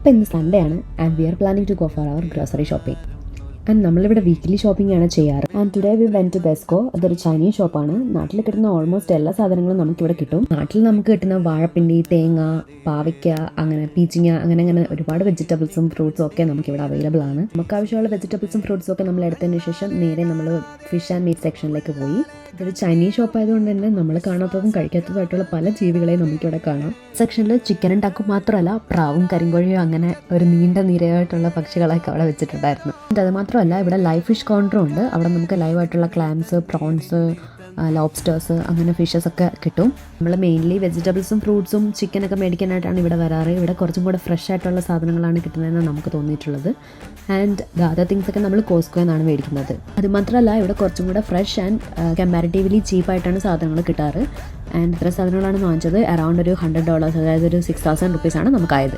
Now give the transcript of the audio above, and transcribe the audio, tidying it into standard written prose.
അപ്പോൾ ഇന്ന് സൺഡേ ആണ് and we are planning to go for our grocery shopping. And നമ്മളിവിടെ വീക്കിലി ഷോപ്പിംഗ് ആണ് ചെയ്യാറ്. And today we went to Besco. അതൊരു ചൈനീസ് ഷോപ്പാണ്. നാട്ടിൽ കിട്ടുന്ന ഓൾമോസ്റ്റ് എല്ലാ സാധനങ്ങളും നമുക്കിവിടെ കിട്ടും. നാട്ടിൽ നമുക്ക് കിട്ടുന്ന വാഴപ്പിണ്ടി, തേങ്ങ, പാവയ്ക്ക, അങ്ങനെ പീച്ചിങ്ങ, അങ്ങനെ ഒരുപാട് വെജിറ്റബിൾസും ഫ്രൂട്ട്സും ഒക്കെ നമുക്കിവിടെ അവൈലബിൾ ആണ്. നമുക്ക് ആവശ്യമുള്ള വെജിറ്റബിൾസും ഫ്രൂട്ട്സും ഒക്കെ നമ്മൾ എടുത്തതിന് ശേഷം നേരെ നമ്മൾ ഫിഷ് ആൻഡ് മീറ്റ് സെക്ഷനിലേക്ക് പോയി. ഇതൊരു ചൈനീസ് ഷോപ്പ് ആയതുകൊണ്ട് തന്നെ നമ്മൾ കാണാത്തതും കഴിക്കാത്തതുമായിട്ടുള്ള പല ജീവികളെയും നമുക്കിവിടെ കാണാം. സെക്ഷനിൽ ചിക്കനും ടക്കും മാത്രമല്ല പ്രാവും കരിങ്കോഴിയും അങ്ങനെ ഒരു നീണ്ട നിരയായിട്ടുള്ള പക്ഷികളൊക്കെ അവിടെ വെച്ചിട്ടുണ്ടായിരുന്നു. അത് മാത്രമല്ല ഇവിടെ ലൈവ് ഫിഷ് കൗണ്ടറും ഉണ്ട്. അവിടെ നമുക്ക് ലൈവായിട്ടുള്ള ക്ലാംസ്, പ്രോൺസ്, ലോബ്സ്റ്റേഴ്സ്, അങ്ങനെ ഫിഷസ് ഒക്കെ കിട്ടും. നമ്മൾ മെയിൻലി വെജിറ്റബിൾസും ഫ്രൂട്ട്സും ചിക്കനൊക്കെ മേടിക്കാനായിട്ടാണ് ഇവിടെ വരാറ്. ഇവിടെ കുറച്ചും കൂടെ ഫ്രഷ് ആയിട്ടുള്ള സാധനങ്ങളാണ് കിട്ടുന്നതെന്ന് നമുക്ക് തോന്നിയിട്ടുള്ളത്. ആൻഡ് ദ അതർ തിങ്സ് ഒക്കെ നമ്മൾ കോസ്കോ എന്നാണ് മേടിക്കുന്നത്. അത് മാത്രമല്ല ഇവിടെ കുറച്ചും കൂടെ ഫ്രഷ് ആൻഡ് കമ്പാരിറ്റീവ്ലി ചീപ്പായിട്ടാണ് സാധനങ്ങൾ കിട്ടാറ്. ആൻഡ് ഇത്ര സാധനങ്ങളാണ് വാങ്ങിച്ചത്. അറൗണ്ട് ഒരു $100, അതായത് ഒരു 6,000 റുപ്പീസാണ് നമുക്കായത്.